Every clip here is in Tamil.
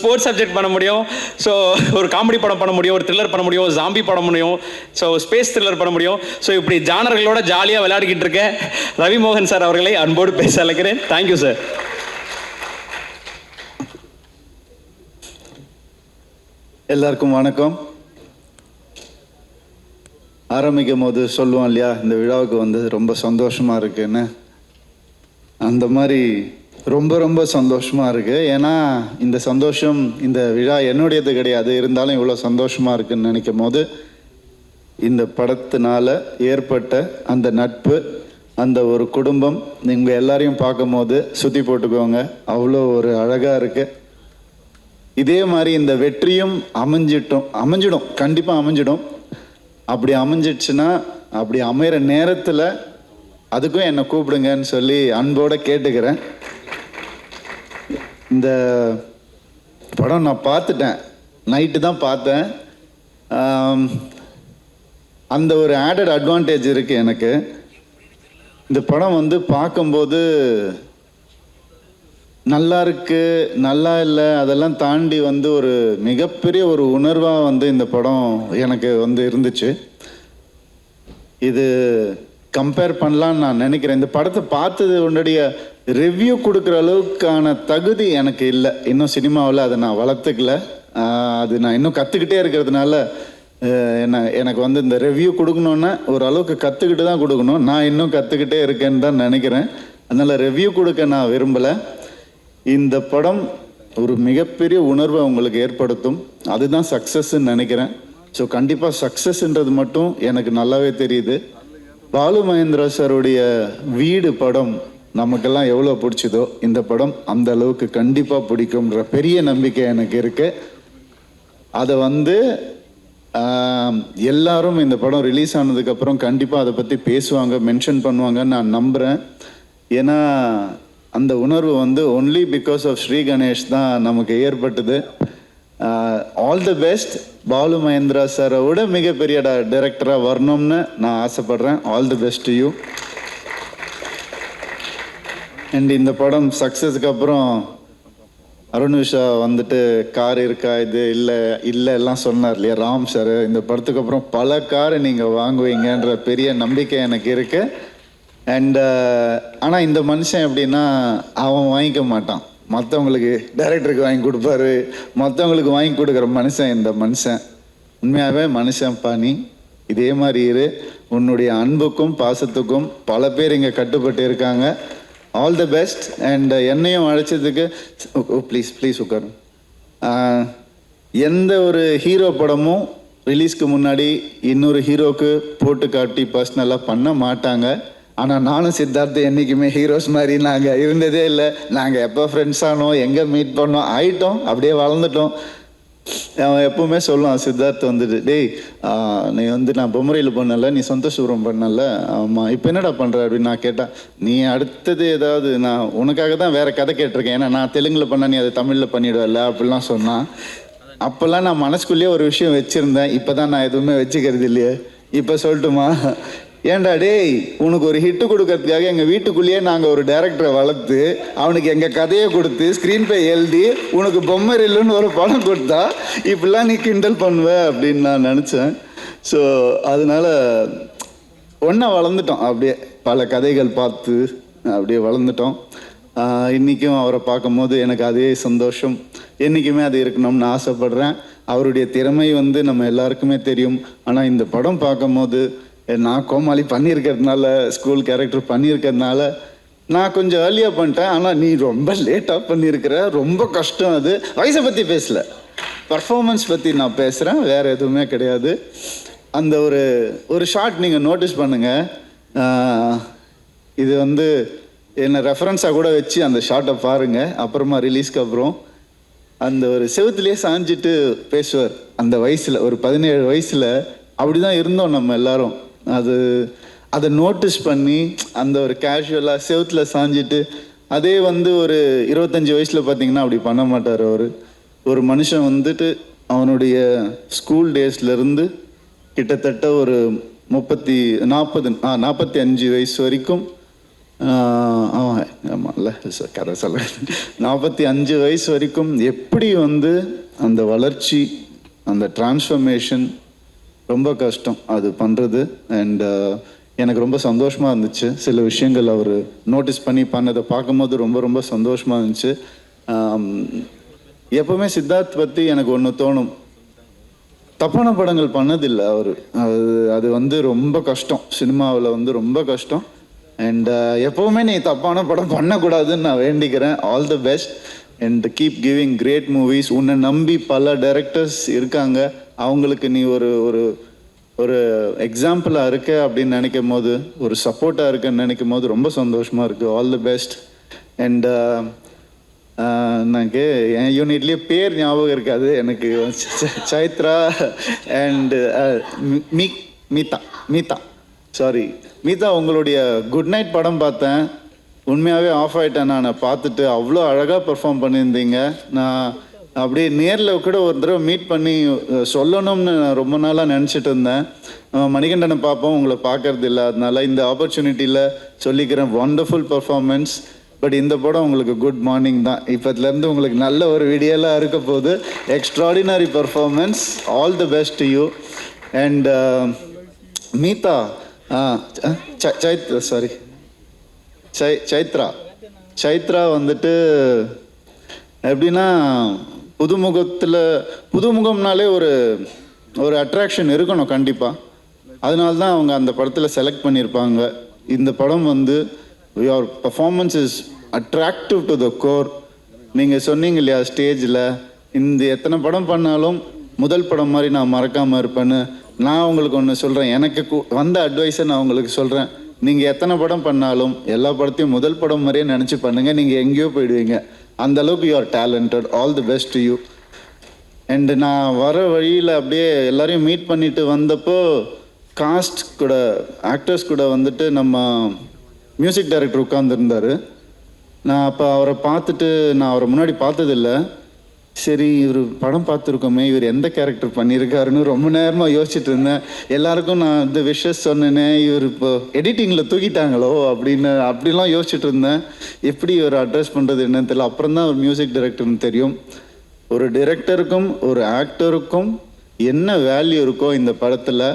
ஸ்போர்ட்ஸ் சப்ஜெக்ட் பண்ண முடியும். ஸோ ஒரு காமெடி படம் பண்ண முடியும், ஒரு த்ரில்லர் பண்ண முடியும், ஜாம்பி படம் முடியும், ஸோ ஸ்பேஸ் த்ரில்லர் பண்ண முடியும். ஸோ இப்படி ஜானர்களோட ஜாலியாக விளையாடிக்கிட்டு இருக்க ரவி மோகன் சார் அவர்களை அன்போடு பேச அழைக்கிறேன். Thank you sir. எல்லாருக்கும் வணக்கம். ஆரம்பிக்கும் போது சொல்லுவோம் இல்லையா, இந்த விழாவுக்கு வந்து ரொம்ப சந்தோஷமாக இருக்குன்னு. அந்த மாதிரி ரொம்ப ரொம்ப சந்தோஷமாக இருக்குது. ஏன்னா இந்த சந்தோஷம், இந்த விழா என்னுடையது கிடையாது, இருந்தாலும் இவ்வளோ சந்தோஷமாக இருக்குதுன்னு நினைக்கும் போது இந்த படத்தினால ஏற்பட்ட அந்த நட்பு, அந்த ஒரு குடும்பம், நீங்கள் எல்லாரையும் பார்க்கும் போது சுற்றி போட்டுக்கோங்க, அவ்வளோ ஒரு அழகாக இருக்குது. இதே மாதிரி இந்த வெற்றியும் அமைஞ்சிடும், கண்டிப்பாக அமைஞ்சிடும். அப்படி அமைஞ்சிடுச்சுன்னா, அப்படி அமைகிற நேரத்தில் அதுக்கும் என்னை கூப்பிடுங்கன்னு சொல்லி அன்போடு கேட்டுக்கிறேன். இந்த படம் நான் பார்த்துட்டேன், நைட்டு தான் பார்த்தேன். அந்த ஒரு ஆடட் அட்வான்டேஜ் இருக்குது எனக்கு. இந்த படம் வந்து பார்க்கும்போது நல்லா இருக்கு, நல்லா இல்லை, அதெல்லாம் தாண்டி வந்து ஒரு மிகப்பெரிய ஒரு உணர்வாக வந்து இந்த படம் எனக்கு வந்து இருந்துச்சு. இது கம்பேர் பண்ணலான்னு நான் நினைக்கிறேன். இந்த படத்தை பார்த்தது உன்னுடைய ரிவ்யூ கொடுக்குற அளவுக்கான தகுதி எனக்கு இல்லை. இன்னும் சினிமாவில் அதை நான் வளர்த்துக்கல. அது நான் இன்னும் கற்றுக்கிட்டே இருக்கிறதுனால எனக்கு வந்து இந்த ரிவ்யூ கொடுக்கணுன்னா ஓரளவுக்கு கற்றுக்கிட்டு தான் கொடுக்கணும். நான் இன்னும் கற்றுக்கிட்டே இருக்கேன்னு தான் நினைக்கிறேன். அதனால் ரிவ்யூ கொடுக்க நான் விரும்பலை. இந்த படம் ஒரு மிகப்பெரிய உணர்வை உங்களுக்கு ஏற்படுத்தும். அதுதான் சக்ஸஸ்ன்னு நினைக்கிறேன். ஸோ கண்டிப்பாக சக்ஸஸ்ன்றது மட்டும் எனக்கு நல்லாவே தெரியுது. பாலு மகேந்திரா சாருடைய வீடு படம் நமக்கெல்லாம் எவ்வளோ பிடிச்சதோ, இந்த படம் அந்த அளவுக்கு கண்டிப்பாக பிடிக்கும்ன்ற பெரிய நம்பிக்கை எனக்கு இருக்குது. அதை வந்து எல்லாரும் இந்த படம் ரிலீஸ் ஆனதுக்கப்புறம் கண்டிப்பாக அதை பற்றி பேசுவாங்க, மென்ஷன் பண்ணுவாங்கன்னு நான் நம்புகிறேன். ஏன்னா அந்த உணர்வு வந்து only because of Sri Ganesh தான் நமக்கு ஏற்பட்டது. All the best. Balu Mahendra சாரை விட மிகப்பெரிய டைரக்டராக வரணும்னு நான் ஆசைப்பட்றேன். All the best to you. And இந்த படம் சக்ஸஸ்க்கு அப்புறம் அருண் விஷா வந்துட்டு கார் இருக்கா, இது இல்லை எல்லாம் சொன்னார் இல்லையா ராம் சார். இந்த படத்துக்கு அப்புறம் பல காரை நீங்கள் வாங்குவீங்கன்ற பெரிய நம்பிக்கை எனக்கு இருக்குது. அண்ட் ஆனால் இந்த மனுஷன் எப்படின்னா, அவன் வாங்கிக்க மாட்டான், மற்றவங்களுக்கு டைரக்டருக்கு வாங்கி கொடுப்பாரு, மற்றவங்களுக்கு வாங்கி கொடுக்குற மனுஷன் இந்த மனுஷன். உண்மையாகவே மனுஷன் பாணி, இதே மாதிரி இரு. உன்னுடைய அன்புக்கும் பாசத்துக்கும் பல பேர் இங்கே கட்டுப்பட்டு இருக்காங்க. All the best. அண்ட் என்னையும் அழைச்சதுக்கு ப்ளீஸ் உட்காரும். எந்த ஒரு ஹீரோ படமும் ரிலீஸ்க்கு முன்னாடி இன்னொரு ஹீரோக்கு போட்டு காட்டி பர்சனலாக பண்ண மாட்டாங்க. ஆனால் நானும் சித்தார்த்து என்றைக்குமே ஹீரோஸ் மாதிரி நாங்கள் இருந்ததே இல்லை. நாங்கள் எப்போ ஃப்ரெண்ட்ஸ் ஆனோம், எங்கே மீட் பண்ணோம், ஆகிட்டோம், அப்படியே வளர்ந்துட்டோம். அவன் எப்பவுமே சொல்லுவான் சித்தார்த் வந்துட்டு, டேய் நீ வந்து நான் பொம்மரையில் பண்ணல, நீ சந்தோஷபுரம் பண்ணல, ஆமாம் இப்போ என்னடா பண்ணுற அப்படின்னு நான் கேட்டேன். நீ அடுத்தது ஏதாவது, நான் உனக்காக தான் வேறு கதை கேட்டிருக்கேன், ஏன்னா நான் தெலுங்கில் பண்ண நீ அதை தமிழில் பண்ணிவிடுவல அப்படிலாம் சொன்னான். அப்போல்லாம் நான் மனசுக்குள்ளேயே ஒரு விஷயம் வச்சுருந்தேன். இப்போ தான் நான் எதுவுமே வச்சுக்கிறது இல்லையே. இப்போ சொல்லட்டுமா, ஏன்டா டேய், உனக்கு ஒரு ஹிட்டு கொடுக்கறதுக்காக எங்கள் வீட்டுக்குள்ளேயே நாங்கள் ஒரு டைரக்டரை வளர்த்து அவனுக்கு எங்கள் கதையை கொடுத்து ஸ்க்ரீன் பே எழுதி உனக்கு பொம்மரில்லுன்னு ஒரு படம் கொடுத்தா இப்படிலாம் நீ கிண்டல் பண்ணுவ அப்படின்னு நான் நினச்சேன். ஸோ அதனால் ஒன்றா வளர்ந்துட்டோம், அப்படியே பல கதைகள் பார்த்து அப்படியே வளர்ந்துட்டோம். இன்றைக்கும் அவரை பார்க்கும்போது எனக்கு அதே சந்தோஷம், என்றைக்குமே அது இருக்கணும்னு ஆசைப்பட்றேன். அவருடைய திறமை வந்து நம்ம எல்லாருக்குமே தெரியும். ஆனால் இந்த படம் பார்க்கும்போது நான் கோமாளி பண்ணியிருக்கிறதுனால, ஸ்கூல் கேரக்டர் பண்ணியிருக்கிறதுனால நான் கொஞ்சம் ஏர்லியாக பண்ணிட்டேன். ஆனால் நீ ரொம்ப லேட்டாக பண்ணியிருக்கிற, ரொம்ப கஷ்டம். அது வயசை பற்றி பேசலை, பர்ஃபார்மன்ஸ் பற்றி நான் பேசுகிறேன், வேறு எதுவுமே கிடையாது. அந்த ஒரு ஷார்ட் நீங்கள் நோட்டீஸ் பண்ணுங்கள். இது வந்து என்னை ரெஃபரன்ஸாக கூட வச்சு அந்த ஷார்ட்டை பாருங்கள். அப்புறமா ரிலீஸ்க்கு அப்புறம் அந்த ஒரு செவுத்துலேயே சாஞ்சிட்டு பேசுவார். அந்த வயசில், ஒரு 17 வயசில் அப்படி தான் இருந்தோம் நம்ம எல்லாரும். அதை நோட்டீஸ் பண்ணி அந்த ஒரு கேஷுவலாக செவுத்தில் சாஞ்சிட்டு, அதே வந்து ஒரு 25 வயசில் பார்த்தீங்கன்னா அப்படி பண்ண மாட்டார் அவர். ஒரு மனுஷன் வந்துட்டு அவனுடைய ஸ்கூல் டேஸ்லேருந்து கிட்டத்தட்ட ஒரு 45 வயசு வரைக்கும் ஆமாம்ல கதை சொல்ல 45 வயசு வரைக்கும் எப்படி வந்து அந்த வளர்ச்சி அந்த டிரான்ஸ்ஃபர்மேஷன் ரொம்ப கஷ்டம் அது பண்ணுறது. அண்ட் எனக்கு ரொம்ப சந்தோஷமாக இருந்துச்சு சில விஷயங்கள் அவர் நோட்டீஸ் பண்ணி பண்ணதை பார்க்கும்போது ரொம்ப ரொம்ப சந்தோஷமாக இருந்துச்சு. எப்போவுமே சித்தார்த் பற்றி எனக்கு ஒன்று தோணும், தப்பான படங்கள் பண்ணதில்லை அவர். அது வந்து ரொம்ப கஷ்டம், சினிமாவில் வந்து ரொம்ப கஷ்டம். அண்ட் எப்போவுமே நீ தப்பான படம் பண்ணக்கூடாதுன்னு நான் வேண்டிக்கிறேன். All the best and keep giving great movies. உன்னை நம்பி பல டைரக்டர்ஸ் இருக்காங்க, அவங்களுக்கு நீ ஒரு ஒரு ஒரு எக்ஸாம்பிளாக இருக்க அப்படின்னு நினைக்கும் போது, ஒரு சப்போர்ட்டாக இருக்குன்னு நினைக்கும் போது ரொம்ப சந்தோஷமாக இருக்குது. All the best. அண்ட் எனக்கு என் யூனிட்லேயே பேர் ஞாபகம் இருக்காது எனக்கு. சைத்ரா அண்டு மீதா சாரி மீதா, உங்களுடைய குட் நைட் படம் பார்த்தேன். உண்மையாகவே ஆஃப் ஆகிட்டேன் நான் பார்த்துட்டு. அவ்வளோ அழகாக பெர்ஃபார்ம் பண்ணியிருந்தீங்க. நான் அப்படியே நேரில் கூட ஒரு தடவை மீட் பண்ணி சொல்லணும்னு நான் ரொம்ப நாளாக நினச்சிட்டு இருந்தேன். மணிகண்டனை பார்ப்போம், உங்களை பார்க்கறது இல்லை, அதனால இந்த ஆப்பர்ச்சுனிட்டியில் சொல்லிக்கிறேன். Wonderful performance. பட் இந்த படம் உங்களுக்கு குட் மார்னிங் தான். இப்போத்துலேருந்து உங்களுக்கு நல்ல ஒரு வீடியோலாம் இருக்க போகுது. Extraordinary performance. All the best to you. And Meetha Chaitra வந்துட்டு எப்படின்னா, புதுமுகம்னாலே ஒரு ஒரு அட்ராக்ஷன் இருக்கணும் கண்டிப்பாக. அதனால தான் அவங்க அந்த படத்தில் செலக்ட் பண்ணியிருப்பாங்க. இந்த படம் வந்து your performance is attractive to the core. நீங்கள் சொன்னீங்க இல்லையா ஸ்டேஜில், இந்த எத்தனை படம் பண்ணாலும் முதல் படம் மாதிரி நான் மறக்காமல் இருப்பேன்னு. நான் உங்களுக்கு ஒன்று சொல்கிறேன், எனக்கு வந்த அட்வைஸை நான் உங்களுக்கு சொல்கிறேன். நீங்கள் எத்தனை படம் பண்ணாலும் எல்லா படத்தையும் முதல் படம் மாதிரியே நினச்சி பண்ணுங்கள், நீங்கள் எங்கேயோ போயிடுவீங்க. அந்த அளவுக்கு you are talented. All the best to you. And நான் வர வழியில் அப்படியே எல்லாரையும் மீட் பண்ணிட்டு வந்தப்போ காஸ்ட் கூட ஆக்டர்ஸ் கூட வந்துட்டு நம்ம மியூசிக் டைரக்டர் உட்காந்துருந்தார். நான் அப்போ அவரை பார்த்துட்டு, நான் அவரை முன்னாடி பார்த்ததில்லை. சரி இவர் படம் பார்த்துருக்கோமே, இவர் எந்த கேரக்டர் பண்ணியிருக்காருன்னு ரொம்ப நேரமாக யோசிச்சுட்டு இருந்தேன். எல்லாருக்கும் நான் இந்த விஷஸ் சொன்னேனே, இவர் இப்போ எடிட்டிங்கில் தூக்கிட்டாங்களோ அப்படிலாம் யோசிச்சுட்டு இருந்தேன். எப்படி இவர் அட்ரஸ் பண்ணுறது என்னன்னு தெரியல. அப்புறம் தான் ஒரு மியூசிக் டைரக்டர்னு தெரியும். ஒரு டைரக்டருக்கும் ஒரு ஆக்டருக்கும் என்ன வேல்யூ இருக்கோ இந்த படத்தில்,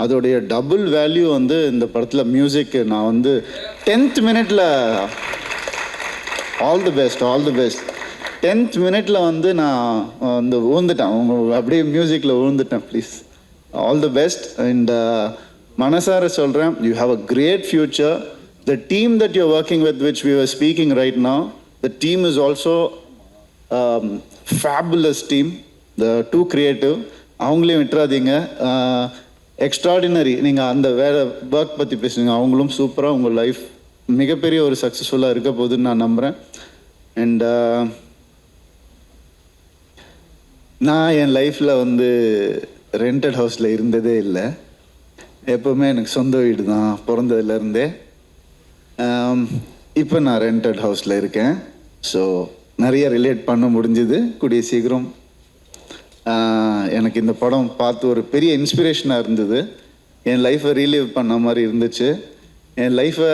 அதோடைய டபுள் வேல்யூ வந்து இந்த படத்தில் மியூசிக்கு. நான் வந்து 10th மினிட்ல ஆல் தி பெஸ்ட் 10th மினிட்ல வந்து நான் வந்து ஊழ்ந்துட்டேன், அவங்க அப்படியே மியூசிக்கில் ஊழ்ந்துட்டேன். Please all the best. And மனசார சொல்கிறேன், you have a great future. The team that you working with which we are speaking right now, the team is also fabulous team. The two creative, அவங்களையும் விட்டுறாதீங்க. எக்ஸ்ட்ராடினரி. நீங்கள் அந்த வேறு ஒர்க் பற்றி பேசுனீங்க, அவங்களும் சூப்பராக உங்கள் லைஃப் மிகப்பெரிய ஒரு சக்ஸஸ்ஃபுல்லாக இருக்க போகுதுன்னு நான் நம்புகிறேன். அண்ட் நான் என் லைஃப்பில் வந்து ரெண்டட் ஹவுஸில் இருந்ததே இல்லை. எப்போவுமே எனக்கு சொந்த வீடு தான் பிறந்ததுலேருந்தே. இப்போ நான் ரெண்டட் ஹவுஸில் இருக்கேன். ஸோ நிறைய ரிலேட் பண்ண முடிஞ்சுது. கூடிய சீக்கிரம் எனக்கு இந்த படம் பார்த்து ஒரு பெரிய இன்ஸ்பிரேஷனாக இருந்தது. என் லைஃப்பை ரீலிவ் பண்ண மாதிரி இருந்துச்சு. என் லைஃப்பை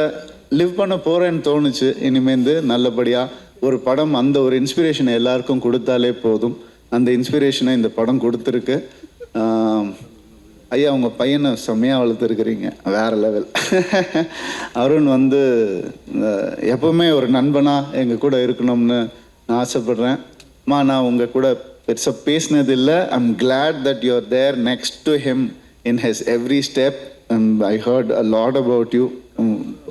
லிவ் பண்ண போகிறேன்னு தோணுச்சு. இனிமேந்து நல்லபடியாக ஒரு படம் அந்த ஒரு இன்ஸ்பிரேஷனை எல்லாருக்கும் கொடுத்தாலே போதும். அந்த இன்ஸ்பிரேஷனை இந்த படம் கொடுத்துருக்கு. ஐயா, உங்கள் பையனை செம்மையாக வளர்த்துருக்குறீங்க, வேறு லெவல். அருண் வந்து எப்போவுமே ஒரு நண்பனாக எங்கள் கூட இருக்கணும்னு நான் ஆசைப்பட்றேன். நான் உங்கள் கூட பெருசாக பேசினதில்லை. I'm glad that you are there next to him in his every step. I heard a lot about you.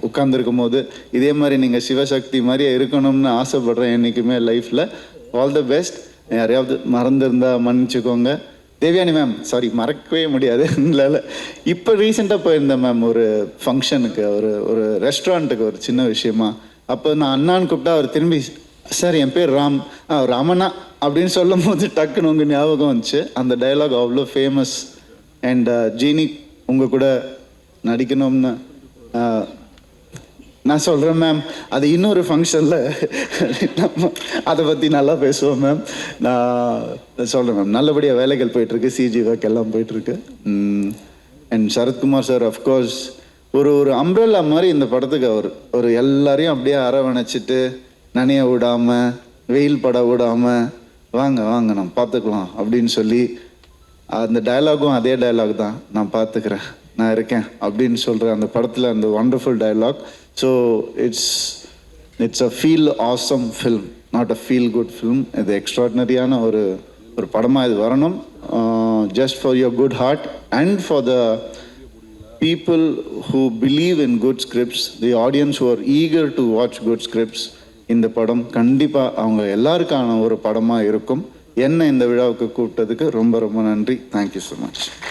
உட்காந்துருக்கும் போது இதே மாதிரி நீங்கள் சிவசக்தி மாதிரியே இருக்கணும்னு ஆசைப்பட்றேன் என்றைக்குமே லைஃப்பில். All the best. யாரையாவது மறந்துருந்தா மன்னிச்சுக்கோங்க. தேவயானி மேம், சாரி, மறக்கவே முடியாது. இல்லை இப்போ ரீசெண்டாக போயிருந்தேன் மேம் ஒரு ஃபங்க்ஷனுக்கு, ஒரு ரெஸ்டாரண்ட்டுக்கு, ஒரு சின்ன விஷயமா. அப்போ நான் அண்ணான்னு கூப்பிட்டா அவர் திரும்பி, சார் என் பேர் ராம், ராமண்ணா அப்படின்னு சொல்லும் போது டக்குன்னு உங்கள் ஞாபகம் வந்துச்சு. அந்த டைலாக் அவ்வளோ ஃபேமஸ். அண்ட் ஜீனி உங்கள் கூட நடிக்கணும்னு நான் சொல்கிறேன் மேம். அது இன்னொரு ஃபங்க்ஷனில் நம்ம அதை பற்றி நல்லா பேசுவோம் மேம். நான் சொல்கிறேன் மேம், நல்லபடியாக வேலைகள் போயிட்டுருக்கு, சிஜி ஒர்க் எல்லாம் போயிட்டுருக்கு. அண்ட் சரத்குமார் சார், அஃப்கோர்ஸ் ஒரு அம்ப்ரெல்லா மாதிரி இந்த படத்துக்கு அவர் ஒரு எல்லாரையும் அப்படியே அரவணைச்சிட்டு நனைய விடாம வெயில் பட விடாம வாங்க வாங்க நம்ம பார்த்துக்கலாம் அப்படின்னு சொல்லி அந்த டயலாகும் அதே டயலாக் தான், நான் பார்த்துக்கிறேன் நான் இருக்கேன் அப்படின்னு சொல்கிற அந்த படத்தில் அந்த wonderful dialogue. So it's a feel awesome film, not a feel good film. இது எக்ஸ்ட்ராடினரியான ஒரு படமாக இது வரணும். Just for your good heart and for the people who believe in good scripts, the audience who are eager to watch good scripts, இந்த படம் கண்டிப்பாக அவங்க எல்லாருக்கான ஒரு படமாக இருக்கும். என்ன இந்த விழாவுக்கு கூப்பிட்டதுக்கு ரொம்ப ரொம்ப நன்றி. Thank you so much.